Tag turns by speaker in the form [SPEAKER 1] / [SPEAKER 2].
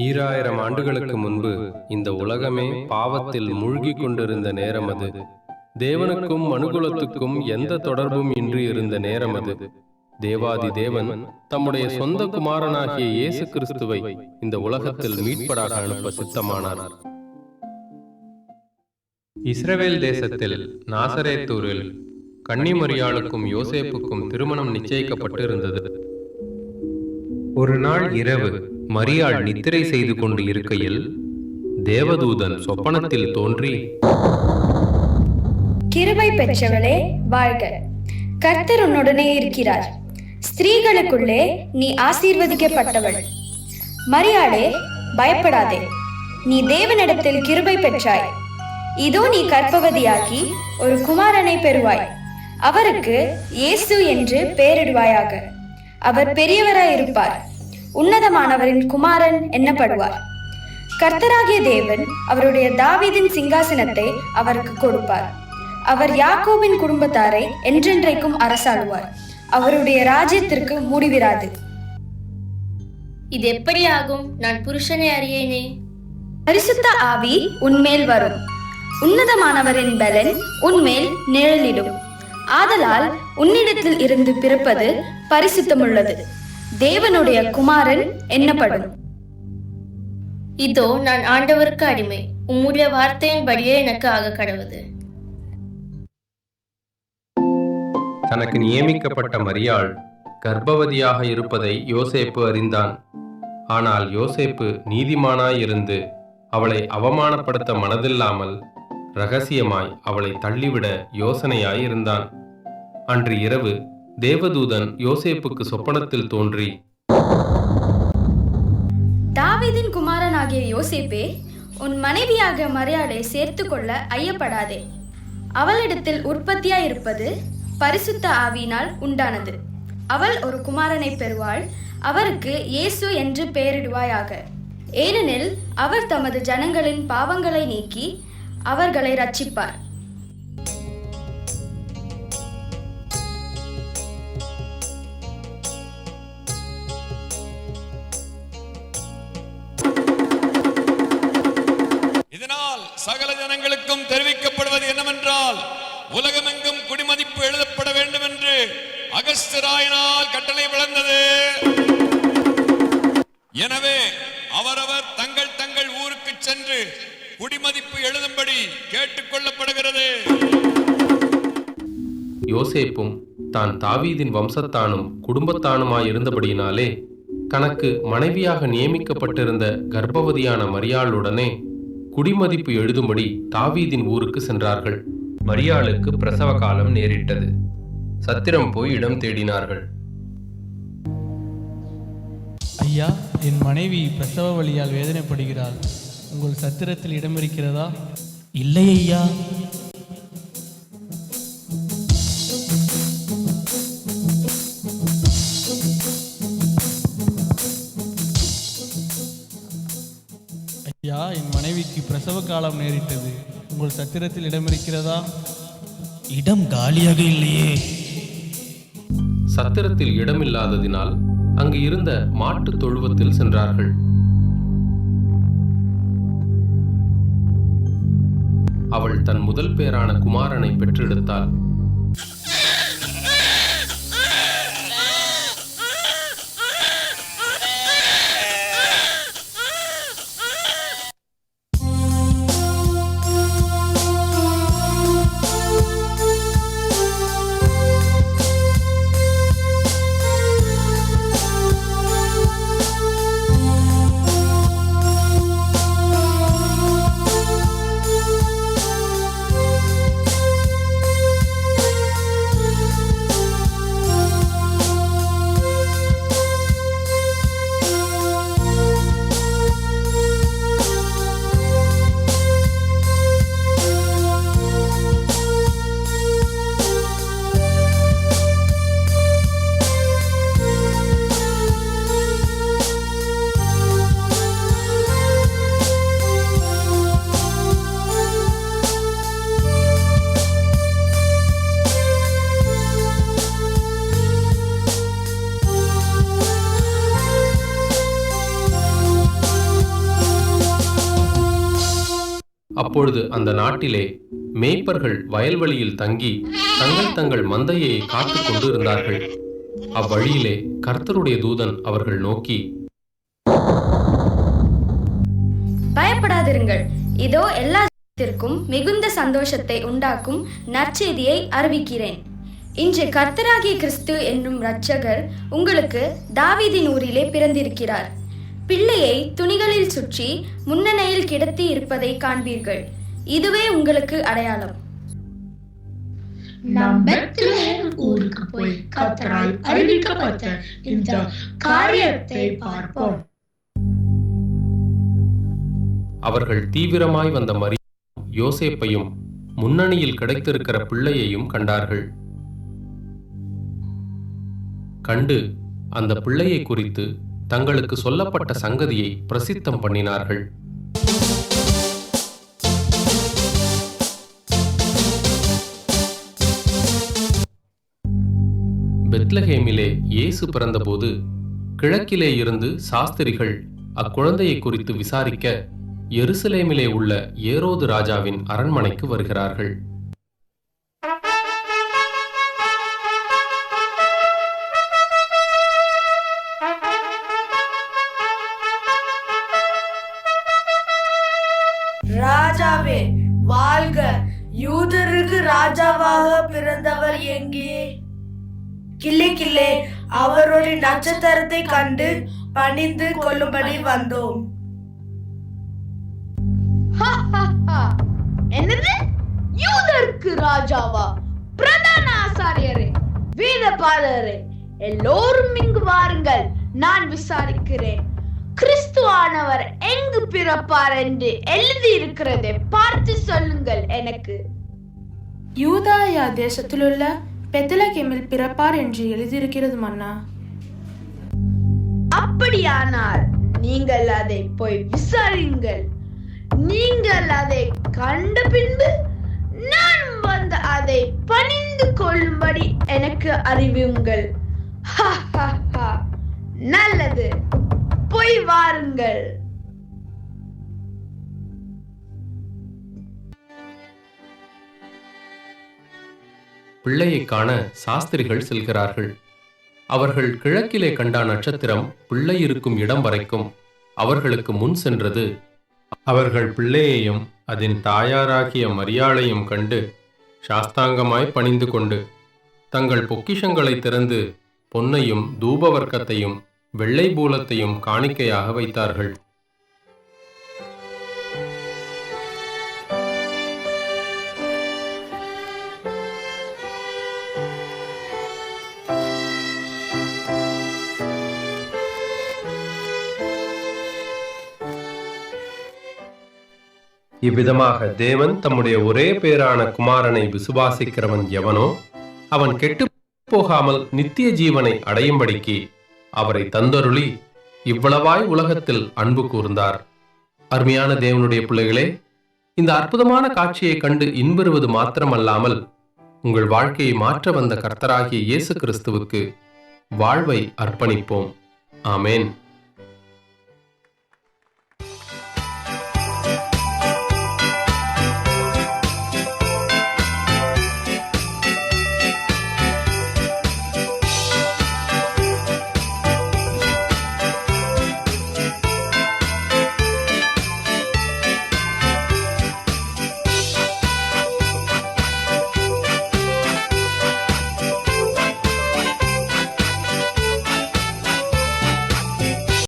[SPEAKER 1] ஈராயிரம் ஆண்டுகளுக்கு முன்பு இந்த உலகமே பாவத்தில் மூழ்கிக் கொண்டிருந்த நேரம் அது. தேவனுக்கும் மனுகுலத்துக்கும் எந்த தொடர்பும் இன்றி இருந்த நேரம் அது. தேவாதி தேவன் தம்முடைய சொந்த குமாரனாகிய இயேசு கிறிஸ்துவை இந்த உலகத்தில் மீட்பராக அனுப்ப சித்தமானார். இஸ்ரவேல் தேசத்தில் நாசரேத்தூரில் கன்னிமரியாளுக்கும் யோசேப்புக்கும் திருமணம் நிச்சயிக்கப்பட்டு இருந்தது. ஒரு நாள் இரவு மரியாள் நித்திரை செய்து கொண்டு இருக்கையில் தேவதூதன் சொப்பனத்தில் தோன்றி,
[SPEAKER 2] கிருபை பெற்றவளே வாழ்க, கர்த்தர் உன்னுடனே இருக்கிறார், ஸ்திரீகளுக்குள்ளே நீ ஆசீர்வதிக்கப்பட்டவள். மரியாளே, பயப்படாதே, நீ தேவனிடத்தில் கிருபை பெற்றாய். இதோ நீ கர்ப்பவதியாகி ஒரு குமாரனை பெறுவாய். அவருக்கு இயேசு என்று பெயரிடுவாயாக. அவர் பெரியவராயிருப்பார், உன்னதமானவரின் குமாரன் என்னப்படுவார். கர்த்தராகிய தேவன் அவருடைய தாவீதின் சிங்காசனத்தை அவருக்கு கொடுப்பார். அவர் யாக்கோபின் குடும்பத்தாரை என்றென்றைக்கும் அரசாளுவார். அவருடைய ராஜ்யத்திற்கு முடிவிராது.
[SPEAKER 3] இது எப்படி ஆகும்? நான் புருஷனை அறியேனே.
[SPEAKER 2] பரிசுத்த ஆவி உன்மேல் வரும், உன்னதமானவரின் பலன் உன்மேல் நிழலிடும். ஆதலால் உன்னிடத்தில் இருந்து பிறப்பது பரிசுத்தமுள்ளது, தேவனுடைய குமாரன் என்னப்படும்.
[SPEAKER 3] இதோ நான் ஆண்டவருக்கு அடிமை, உம்முடைய வார்த்தையின்படியே எனக்கு ஆக கடவுது.
[SPEAKER 1] தனக்கு நியமிக்கப்பட்ட மரியாள் கர்ப்பவதியாக இருப்பதை யோசேப்பு அறிந்தான். ஆனால் யோசேப்பு நீதிமானாயிருந்து அவளை அவமானப்படுத்த மனதில்லாமல் இரகசியமாய் அவளை தள்ளிவிட யோசனையாயிருந்தான். அன்று இரவு தேவதூதன் யோசேப்புக்கு சொப்பனத்தில் தோன்றி,
[SPEAKER 2] தாவீதின் குமாரனாகிய யோசேப்பே, உன் மனைவியாக மரியாளை சேர்த்து கொள்ள ஐயப்படாதே. அவளிடத்தில் உற்பத்தியாயிருப்பது பரிசுத்த ஆவியினால் உண்டானது. அவள் ஒரு குமாரனை பெறுவாள். அவருக்கு இயேசு என்று பெயரிடுவாயாக. ஏனெனில் அவர் தமது ஜனங்களின் பாவங்களை நீக்கி அவர்களை ரட்சிப்பார்.
[SPEAKER 4] இதனால் சகல ஜனங்களுக்கும் தெரிவிக்கப்படுவது என்னவென்றால், உலகமெங்கும் குடிமதிப்பு எழுதப்பட வேண்டும் என்று அகஸ்தியராயினால் கட்டளை விளந்தது. எனவே அவரவர் தங்கள் தங்கள் ஊருக்கு சென்று குடிமதிப்பு எழுதும்படி கேட்டுக்கொள்ளப்படுகிறது.
[SPEAKER 1] யோசேப்பும் தான் தாவீதின் வம்சத்தானும் குடும்பத்தானுமாயிருந்தபடியினாலே தனக்கு மனைவியாக நியமிக்கப்பட்டிருந்த கர்ப்பவதியான மரியாளுடனே குடிமதிப்பு எழுதும்படி தாவீதின் ஊருக்கு சென்றார்கள். மரியாளுக்கு பிரசவ காலம் நேரிட்டது. சத்திரம் போய் இடம் தேடினார்கள்.
[SPEAKER 5] ஐயா, என் மனைவி பிரசவ வலியால் வேதனைப்படுகிறாள். உங்கள் சத்திரத்தில் இடம் இருக்கிறதா? இல்லை ஐயா. ஐயா, என் மனைவிக்கு பிரசவ காலம் நேரிட்டது. உங்கள் சத்திரத்தில் இடம் இருக்கிறதா? இடம் காலியாக இல்லையே.
[SPEAKER 1] சத்திரத்தில் இடமில்லாததினால் அங்கு இருந்த மாட்டுத் தொழுவத்தில் சென்றார்கள். அவள் தன் முதல் பேரான குமாரனை பெற்றெடுத்தாள். அப்பொழுது அந்த நாட்டிலே மேய்ப்பர்கள் வயல்வெளியில் தங்கி தங்கள் மந்தையை காத்துக் கொண்டு இருந்தார்கள். அவ்வழியிலே கர்த்தருடைய தூதன் அவர்கள் நோக்கி,
[SPEAKER 2] பயப்படாதிருங்கள், இதோ எல்லா ஜனத்திற்கும் மிகுந்த சந்தோஷத்தை உண்டாக்கும் நற்செய்தியை அறிவிக்கிறேன். இன்று கர்த்தராகிய கிறிஸ்து என்னும் இரட்சகர் உங்களுக்கு தாவீதின் ஊரிலே பிறந்திருக்கிறார். பிள்ளையை துணிகளில் சுற்றி முன்னணையில் கிடத்தி இருப்பதை காண்பீர்கள். இதுவே உங்களுக்கு அடையாளம்.
[SPEAKER 6] நாம் பெத்லகேம் ஊருக்கு போய் கர்த்தரால் அறிவிக்கப்பட்ட இந்த காரியத்தை பார்ப்போம்.
[SPEAKER 1] அவர்கள் தீவிரமாய் வந்த மரியாதையும் யோசேப்பையும் முன்னணியில் கிடைத்திருக்கிற பிள்ளையையும் கண்டார்கள். கண்டு அந்த பிள்ளையை குறித்து தங்களுக்கு சொல்லப்பட்ட சங்கதியை பிரசித்தம் பண்ணினார்கள். பெத்லகேமிலே இயேசு பிறந்தபோது கிழக்கிலே இருந்து சாஸ்திரிகள் அக்குழந்தையை குறித்து விசாரிக்க எருசலேமிலே உள்ள ஏரோது ராஜாவின் அரண்மனைக்கு வருகிறார்கள்.
[SPEAKER 7] ராஜாவே வாழ்க, யூதருக்கு ராஜாவாக பிறந்தவர் எங்கே? கிள்ளே அவருடைய நட்சத்திரத்தை கண்டு பணிந்து கொள்ளும்படி வந்தோம்.
[SPEAKER 8] என்னது? யூதருக்கு ராஜாவா? பிரதான ஆசாரியரே, வேதபாரகரே, எல்லோரும் இங்கு வாருங்கள், நான் விசாரிக்கிறேன். கிறிஸ்துவானவர் எங்கு பிறப்பார் என்று எழுதி இருக்கிறதை பார்த்து சொல்லுங்கள் எனக்கு.
[SPEAKER 9] யூதாயா தேசத்திலுள்ள பெத்லகேமில் பிறப்பார் என்று எழுதியிருக்கிறது மன்னா.
[SPEAKER 8] அப்படியானால் நீங்கள் அதை போய் விசாரியுங்கள். நீங்கள் அதை கண்ட பின்பு நான் வந்து அதை பணிந்து கொள்ளும்படி எனக்கு அறிவியுங்கள். நல்லது, போய் வாருங்கள்.
[SPEAKER 1] பிள்ளையை காண சாஸ்திரிகள் செல்கிறார்கள். அவர்கள் கிழக்கிலே கண்ட நட்சத்திரம் பிள்ளை இருக்கும் இடம் வரைக்கும் அவர்களுக்கு முன் சென்றது. அவர்கள் பிள்ளையையும் அதன் தாயாராகிய மரியாளையும் கண்டு சாஸ்தாங்கமாய் பணிந்து கொண்டு தங்கள் பொக்கிஷங்களை திறந்து பொன்னையும் தூபவர்க்கத்தையும் வெள்ளை பூலத்தையும் காணிக்கையாக வைத்தார்கள். இவ்விதமாக தேவன் தம்முடைய ஒரே பேரான குமாரனை விசுவாசிக்கிறவன் எவனோ அவன் கெட்டு போகாமல் நித்திய ஜீவனை அடையும்படிக்கு அவரை தந்தருளி இவ்வளவாய் உலகத்தில் அன்பு கூர்ந்தார். அருமையான தேவனுடைய பிள்ளைகளே, இந்த அற்புதமான காட்சியை கண்டு இன்பெறுவது மாத்திரமல்லாமல் உங்கள் வாழ்க்கையை மாற்ற வந்த கர்த்தராகிய இயேசு கிறிஸ்துவுக்கு வாழ்வை அர்ப்பணிப்போம். ஆமேன்.